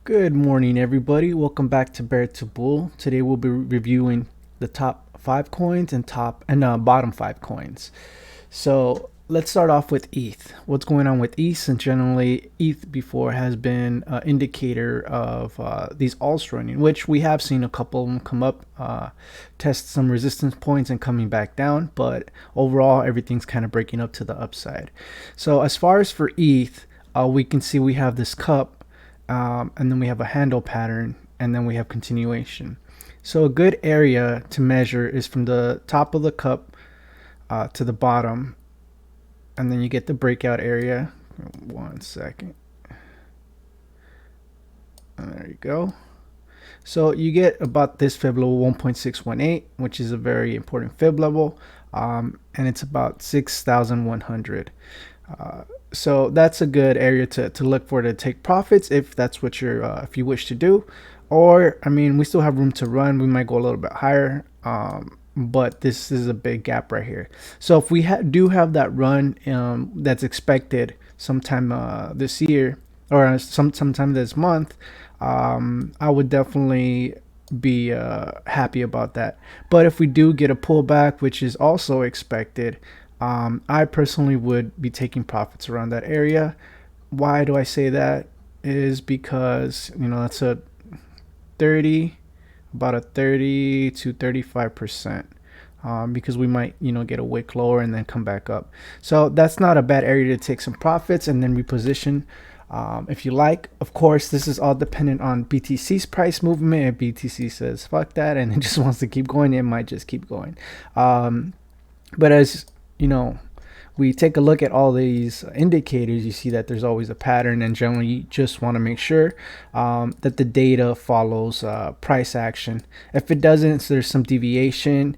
Good morning, everybody. Welcome back to Bear to Bull. Today we'll be reviewing the top five coins and bottom five coins. So let's start off with ETH. What's going on with ETH? And generally, ETH before has been an indicator of these alts running, which we have seen a couple of them come up, test some resistance points and coming back down. But overall, everything's kind of breaking up to the upside. So as far as for ETH, we can see we have this cup, and then we have a handle pattern, and then we have continuation. So a good area to measure is from the top of the cup to the bottom, and then you get the breakout area. One second. There you go. So you get about this fib level 1.618, which is a very important fib level, and it's about 6,100. So that's a good area to look for to take profits if that's what you're if you wish to do. Or I mean, we still have room to run. We might go a little bit higher, but this is a big gap right here. So if we do have that run that's expected sometime this year or sometime this month, I would definitely be happy about that. But if we do get a pullback, which is also expected, I personally would be taking profits around that area. Why do I say that? Is because that's a 30, about a 30 to 35%. Because we might get a wick lower and then come back up. So that's not a bad area to take some profits and then reposition if you like. Of course, this is all dependent on BTC's price movement. If BTC says fuck that and it just wants to keep going, it might just keep going. But as we take a look at all these indicators, you see that there's always a pattern, and generally you just want to make sure that the data follows price action. If it doesn't, so there's some deviation,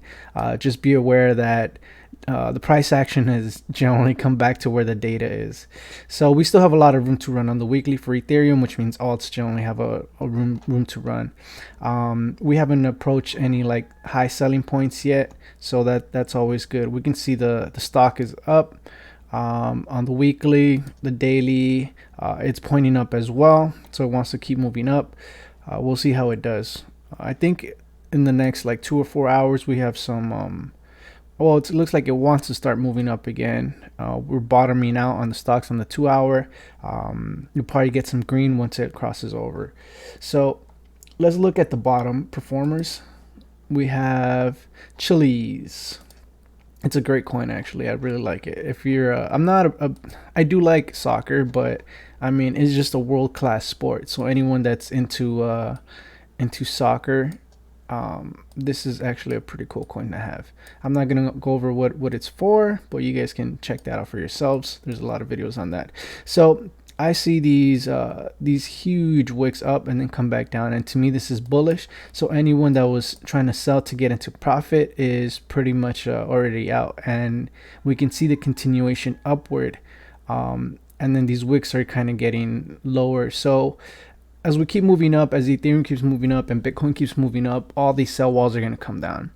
just be aware that the price action has generally come back to where the data is. So we still have a lot of room to run on the weekly for Ethereum, which means alts generally have a room to run. We haven't approached any like high selling points yet, so that's always good. We can see the stock is up on the weekly, the daily. It's pointing up as well, so it wants to keep moving up. We'll see how it does. I think in the next like 2 or 4 hours we have some well, it looks like it wants to start moving up again. We're bottoming out on the stocks on the 2 hour. You'll probably get some green once it crosses over. So let's look at the bottom performers. We have Chiliz. It's a great coin, actually. I really like it. If you're, I do like soccer, but I mean, it's just a world-class sport. So anyone that's into soccer, this is actually a pretty cool coin to have. I'm not gonna go over what it's for, but you guys can check that out for yourselves. There's a lot of videos on that. So I see these huge wicks up and then come back down, and to me this is bullish. So anyone that was trying to sell to get into profit is pretty much already out, and we can see the continuation upward, and then these wicks are kind of getting lower. So as we keep moving up, as Ethereum keeps moving up and Bitcoin keeps moving up, all these sell walls are going to come down.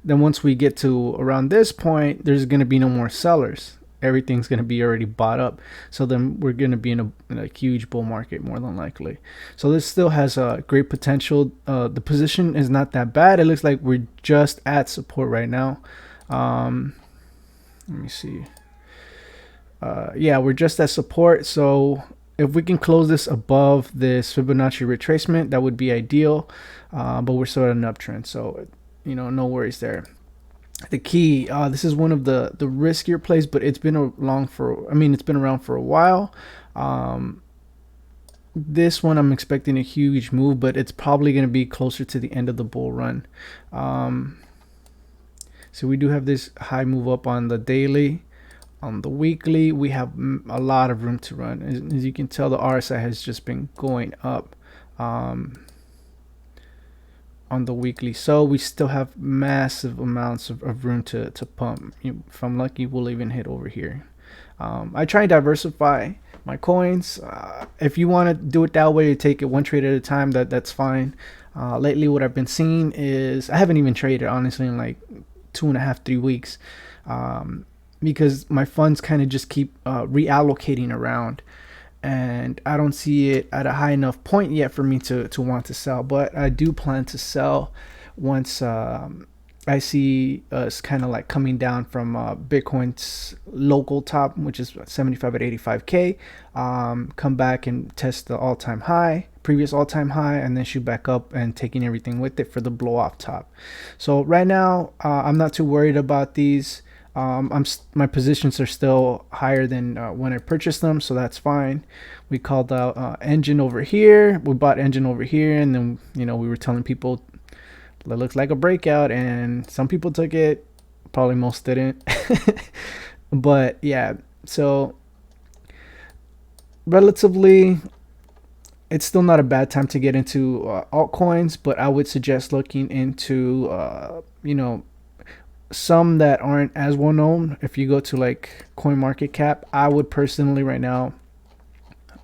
Then once we get to around this point, there's going to be no more sellers. Everything's going to be already bought up. So then we're going to be in a huge bull market more than likely. So this still has a great potential. The position is not that bad. It looks like we're just at support right now. Let me see. Yeah, we're just at support. So if we can close this above this Fibonacci retracement, that would be ideal, but we're still at an uptrend, so no worries there. The key, this is one of the riskier plays, but it's been around for a while. This one I'm expecting a huge move, but it's probably going to be closer to the end of the bull run. So we do have this high move up on the daily. On the weekly, we have a lot of room to run. As you can tell, the RSI has just been going up on the weekly. So we still have massive amounts of room to pump. If I'm lucky, we'll even hit over here. I try and diversify my coins. If you want to do it that way, you take it one trade at a time, that's fine. Lately, what I've been seeing is I haven't even traded, honestly, in like 2.5, 3 weeks. Because my funds kind of just keep reallocating around. and I don't see it at a high enough point yet for me to want to sell. But I do plan to sell once I see us kind of like coming down from Bitcoin's local top, which is 75 at 85K. Come back and test the all-time high, previous all-time high, and then shoot back up and taking everything with it for the blow-off top. So right now, I'm not too worried about these. My positions are still higher than when I purchased them, so that's fine. We called out Engine over here. We bought Engine over here, and then we were telling people that looks like a breakout, and some people took it. Probably most didn't. But yeah, so relatively, it's still not a bad time to get into altcoins, but I would suggest looking into some that aren't as well known. If you go to like CoinMarketCap, I would personally right now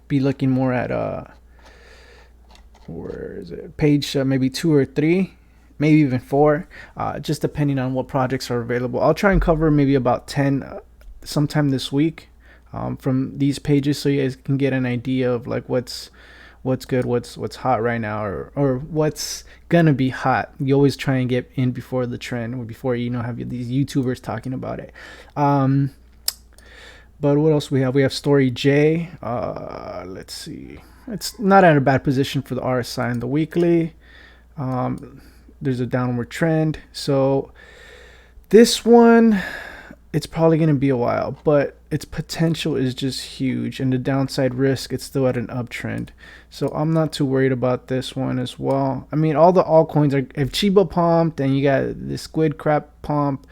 be looking more at where is it, page maybe 2 or 3, maybe even 4, just depending on what projects are available. I'll try and cover maybe about 10 sometime this week from these pages, so you guys can get an idea of like what's good, what's hot right now, or what's gonna be hot. You always try and get in before the trend, or before have these YouTubers talking about it. But what else we have? We have Story J. Let's see. It's not at a bad position for the RSI and the weekly. There's a downward trend. So this one, it's probably going to be a while, but its potential is just huge. And the downside risk, it's still at an uptrend. So I'm not too worried about this one as well. I mean, all the altcoins are, if Chiba pumped and you got the Squid Crap pump,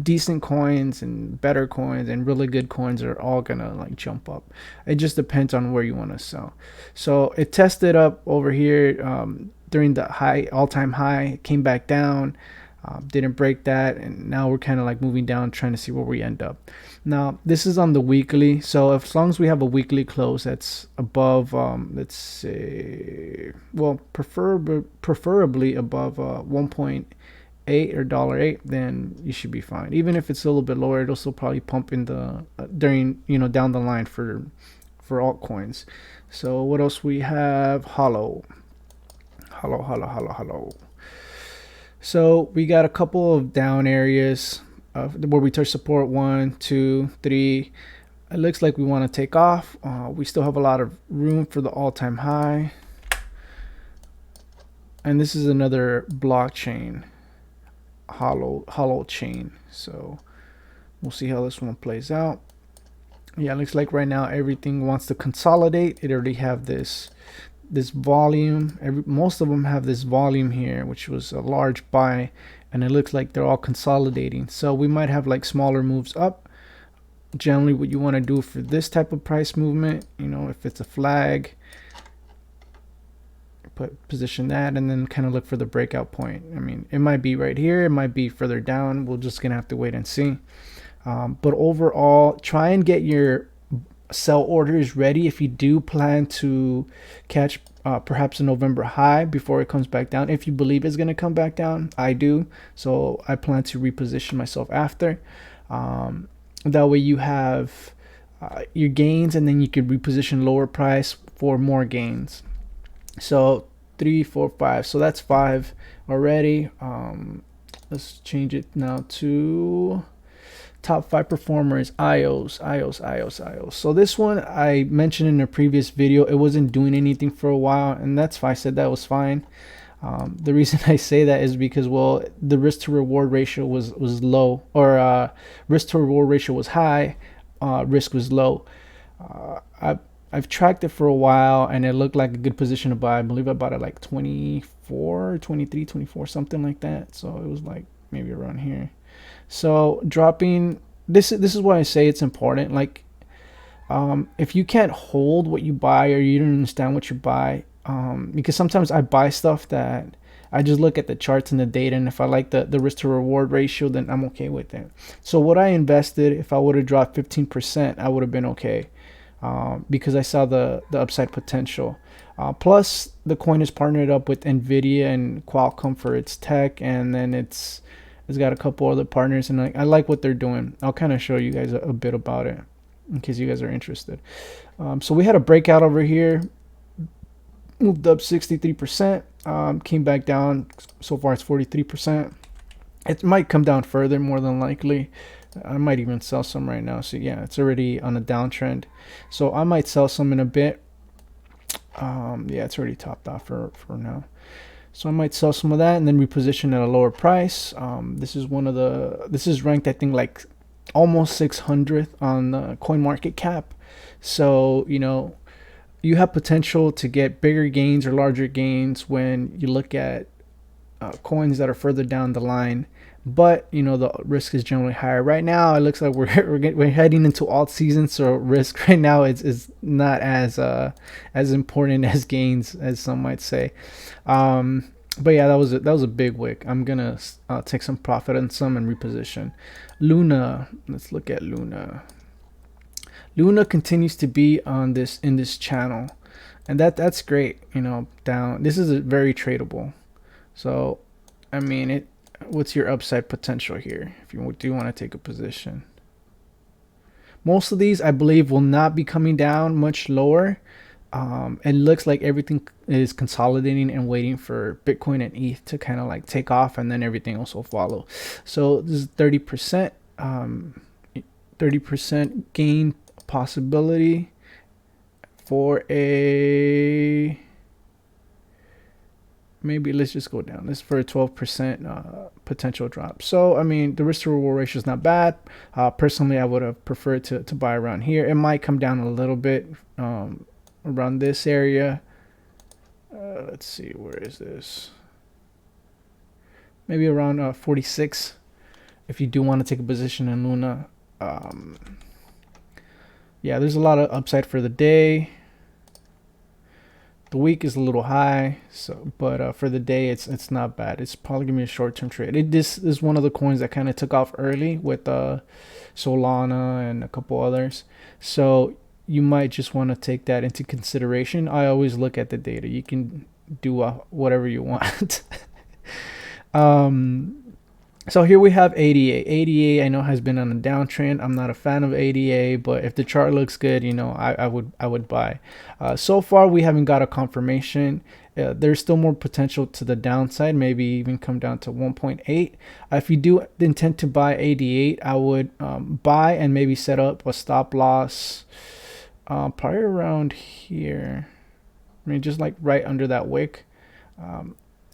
decent coins and better coins and really good coins are all gonna like jump up. It just depends on where you want to sell. So it tested up over here during the high, all-time high, came back down, didn't break that, and now we're kind of like moving down, trying to see where we end up. Now this is on the weekly, so as long as we have a weekly close that's above let's say, well, preferably above 1.8 or $1.08, then you should be fine. Even if it's a little bit lower, it'll still probably pump in the during down the line for altcoins. So what else we have? Hollow. So we got a couple of down areas where we touch support, 1, 2, 3. It looks like we want to take off. We still have a lot of room for the all-time high, and this is another blockchain, hollow chain. So we'll see how this one plays out. Yeah, it looks like right now everything wants to consolidate. It already have this volume. Most of them have this volume here, which was a large buy, and it looks like they're all consolidating. So we might have like smaller moves up. Generally what you want to do for this type of price movement, if it's a flag, position that, and then kind of look for the breakout point. I mean, it might be right here, it might be further down. We're just gonna have to wait and see. But overall, try and get your sell orders ready if you do plan to catch perhaps a November high before it comes back down. If you believe it's going to come back down, I do. So I plan to reposition myself after. That way you have your gains, and then you could reposition lower price for more gains. So 3, 4, 5. So that's 5 already. Let's change it now to top 5 performers. IOS. So this one I mentioned in a previous video, it wasn't doing anything for a while, and that's fine. I said that was fine. The reason I say that is because, well, the risk to reward ratio was low, or risk to reward ratio was high, risk was low. I've tracked it for a while, and it looked like a good position to buy. I believe I bought it like 24, 23, 24, something like that. So it was like maybe around here. So dropping this is why I say it's important. Like if you can't hold what you buy, or you don't understand what you buy, because sometimes I buy stuff that I just look at the charts and the data, and if I like the risk to reward ratio, then I'm okay with it. So what I invested, if I would have dropped 15%, I would have been okay, because I saw the upside potential. Plus the coin is partnered up with Nvidia and Qualcomm for its tech, and then it's got a couple other partners, and I like what they're doing. I'll kind of show you guys a bit about it. in case you guys are interested. So we had a breakout over here, moved up 63%, came back down. So far it's 43%. It might come down further, more than likely. I might even sell some right now. So yeah, it's already on a downtrend. So I might sell some in a bit. Yeah, it's already topped off for now. So I might sell some of that and then reposition at a lower price. This is ranked, I think, like almost 600th on the coin market cap. So, you have potential to get bigger gains or larger gains when you look at coins that are further down the line. But the risk is generally higher. Right now, it looks like we're heading into alt season, so risk right now is not as important as gains, as some might say. But yeah, that was a big wick. I'm gonna take some profit on some and reposition. Luna, let's look at Luna. Luna continues to be in this channel, and that's great. Down. This is very tradable. So, I mean, what's your upside potential here if you do want to take a position? Most of these, I believe, will not be coming down much lower. It looks like everything is consolidating and waiting for Bitcoin and ETH to kind of like take off, and then everything else will follow. So this is 30%, 30% gain possibility for a, maybe let's just go down. This is for a 12% potential drop. So, I mean, the risk to reward ratio is not bad. Personally, I would have preferred to buy around here. It might come down a little bit around this area. Let's see, where is this? Maybe around 46 if you do want to take a position in Luna. Yeah, there's a lot of upside for the day. The week is a little high, but for the day it's not bad. It's probably gonna be a short-term trade. This is one of the coins that kind of took off early with Solana and a couple others. So you might just want to take that into consideration. I always look at the data. You can do whatever you want. So here we have ADA. ADA, I know, has been on a downtrend. I'm not a fan of ADA, but if the chart looks good, I would buy. So far, we haven't got a confirmation. There's still more potential to the downside, maybe even come down to 1.8. If you do intend to buy AD8, I would buy and maybe set up a stop loss probably around here. I mean, just like right under that wick,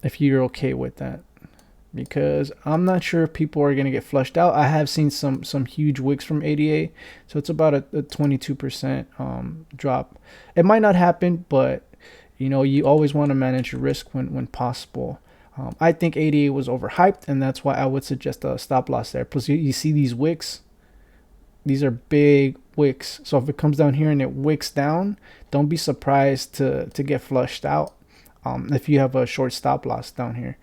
if you're okay with that. Because I'm not sure if people are going to get flushed out. I have seen some huge wicks from ADA, so it's about a 22% drop. It might not happen, but you always want to manage your risk when possible. I think ADA was overhyped, and that's why I would suggest a stop loss there. Plus, you see these wicks. These are big wicks. So if it comes down here and it wicks down, don't be surprised to get flushed out if you have a short stop loss down here.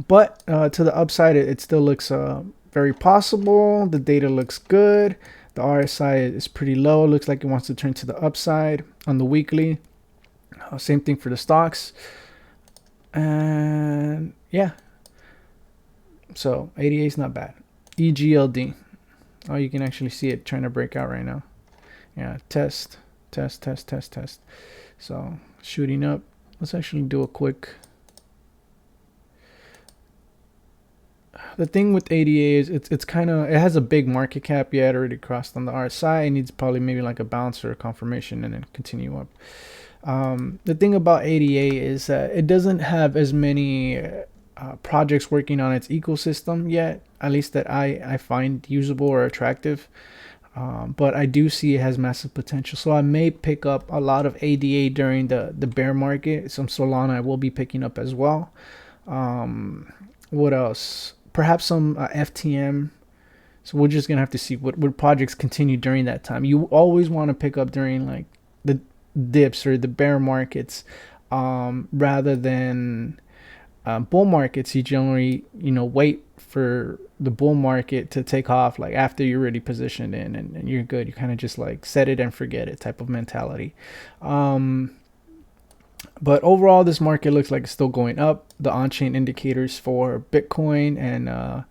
But to the upside, it still looks very possible. The data looks good. The RSI is pretty low. It looks like it wants to turn to the upside on the weekly. Same thing for the stocks. And yeah. So ADA is not bad. EGLD. Oh, you can actually see it trying to break out right now. Yeah, test. So shooting up. Let's actually do a quick. The thing with ADA is it has a big market cap. Yeah, it already crossed on the RSI. It needs probably maybe like a bounce or a confirmation and then continue up. The thing about ADA is that it doesn't have as many projects working on its ecosystem yet, at least that I find usable or attractive. But I do see it has massive potential. So I may pick up a lot of ADA during the bear market. Some Solana I will be picking up as well. What else? Perhaps some FTM. So we're just gonna have to see what projects continue during that time. You always want to pick up during like the dips or the bear markets, rather than bull markets. You generally wait for the bull market to take off like after you're already positioned in and you're good. You kind of just like set it and forget it type of mentality. But overall, this market looks like it's still going up. The on-chain indicators for Bitcoin and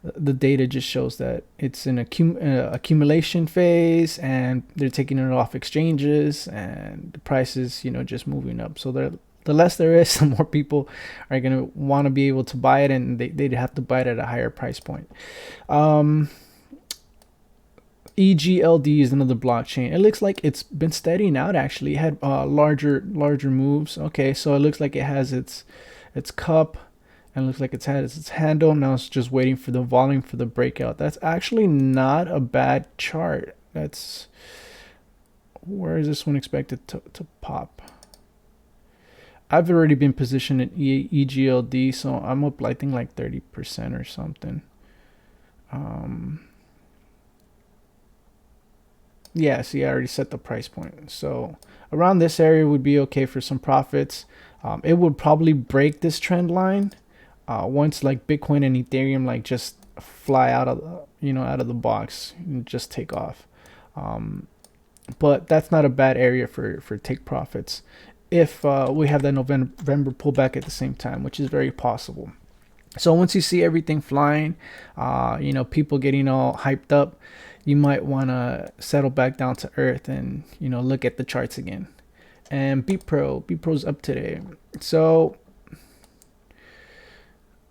the data just shows that it's in accumulation phase, and they're taking it off exchanges, and the price is, just moving up. So the less there is, the more people are going to want to be able to buy it, and they'd have to buy it at a higher price point. EGLD is another blockchain. It looks like it's been steadying out. Actually, it had larger moves. Okay, so it looks like it has its cup, and it looks like it's had its handle. Now it's just waiting for the volume for the breakout. That's actually not a bad chart. Where is this one expected to pop? I've already been positioned in EGLD, so I'm up, I think, like 30% or something. Yeah, see, I already set the price point. So around this area would be okay for some profits. It would probably break this trend line once like Bitcoin and Ethereum like just fly out of the box and just take off. But that's not a bad area for take profits if we have that November pullback at the same time, which is very possible. So once you see everything flying, people getting all hyped up, you might want to settle back down to earth and, look at the charts again. And BPro's up today. So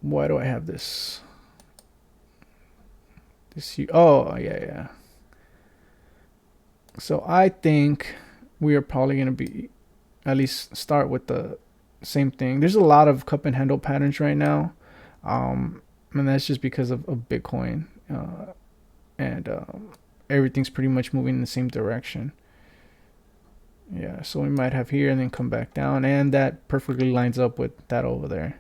why do I have this? Oh, yeah. So I think we are probably going to be, at least start with the same thing. There's a lot of cup and handle patterns right now. And that's just because of Bitcoin. And everything's pretty much moving in the same direction. Yeah, so we might have here and then come back down, and that perfectly lines up with that over there.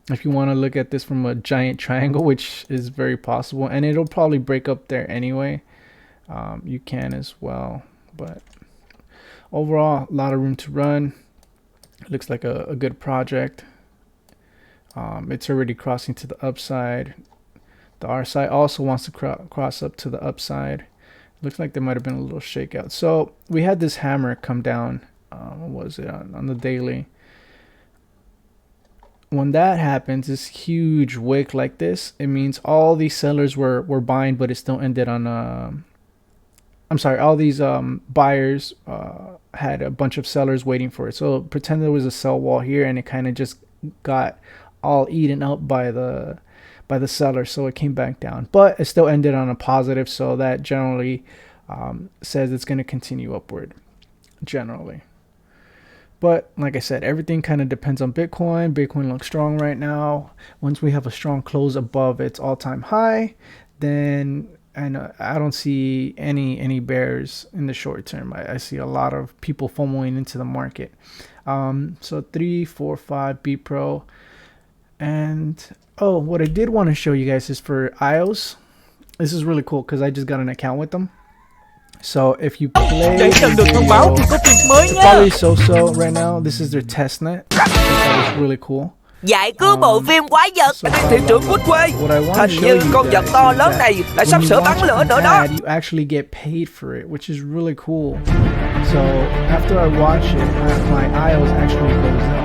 If you want to look at this from a giant triangle, which is very possible, and it'll probably break up there anyway, you can as well. But overall, a lot of room to run. It looks like a good project. It's already crossing to the upside. The RSI also wants to cross up to the upside. Looks like there might have been a little shakeout. So we had this hammer come down. What was it on the daily? When that happens, this huge wick like this, it means all these sellers were buying, but it still ended on all these buyers had a bunch of sellers waiting for it. So pretend there was a sell wall here, and it kind of just got all eaten up by the seller, so it came back down, but it still ended on a positive, so that generally says it's going to continue upward generally. But like I said, everything kind of depends on Bitcoin. Bitcoin looks strong right now. Once we have a strong close above its all-time high, then I don't see any bears in the short term. I see a lot of people FOMOing into the market. So 3, 4, 5 BPro. And what I did want to show you guys is for IOS. This is really cool because I just got an account with them. So if you play probably so right now, this is their testnet. That is really cool. Giải cứu bộ phim quái vật thị trưởng Woodway. Hình như con vật to lớn này lại sắp sửa bắn lửa nữa đó. You actually get paid for it, which is really cool. So after I watch it, my IOS actually goes up.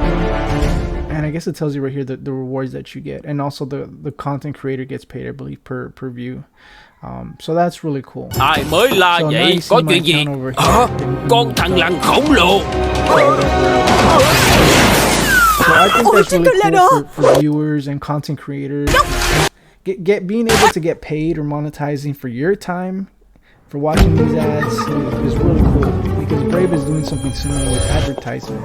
And I guess it tells you right here the rewards that you get, and also the content creator gets paid, I believe, per view. So that's really cool. Ai mới la So now vậy? you see Có my chuyện gì? account over here. Con thằng lằn khổng lồ. So I think that's really cool for viewers and content creators. Being able to get paid or monetizing for your time for watching these ads is really cool, because Brave is doing something similar with advertisement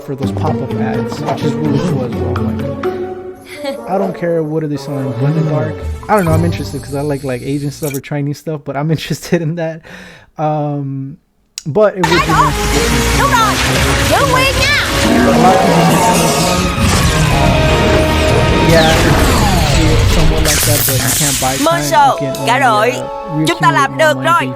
for those pop-up ads, which is really cool as well. Like, I don't care what are they selling, Blend and Dark. I don't know, I'm interested because I like Asian stuff or Chinese stuff, but I'm interested in that. But it would be nice to get somewhat like that, but you can't buy time. Marshall, cả đội, chúng ta làm được rồi.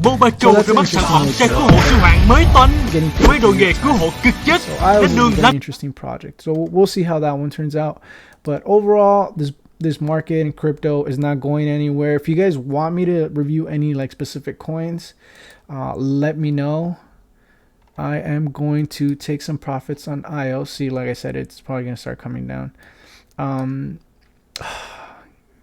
Bobacho ra mắt sản phẩm xe cứu hộ siêu hạng mới toanh với đồ nghề cứu hộ cực chất. Very interesting project. So we'll see how that one turns out. But overall, this market and crypto is not going anywhere. If you guys want me to review any like specific coins, let me know. I am going to take some profits on IOC. Like I said, it's probably going to start coming down.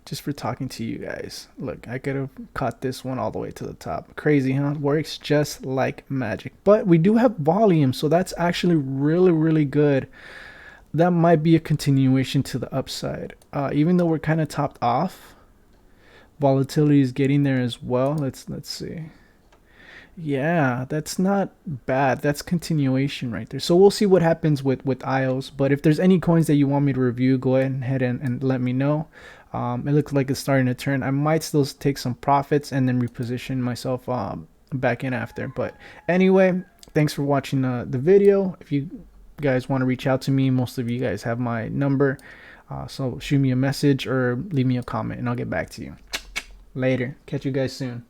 just for talking to you guys. Look, I could have caught this one all the way to the top. Crazy, huh? Works just like magic. But we do have volume, so that's actually really, really good. That might be a continuation to the upside. Even though we're kind of topped off, volatility is getting there as well. Let's see. Yeah, that's not bad. That's continuation right there. So we'll see what happens with IOs. But if there's any coins that you want me to review, go ahead and let me know. It looks like it's starting to turn. I might still take some profits and then reposition myself back in after. But anyway, thanks for watching the video. If you guys want to reach out to me, most of you guys have my number. So shoot me a message or leave me a comment and I'll get back to you. Later. Catch you guys soon.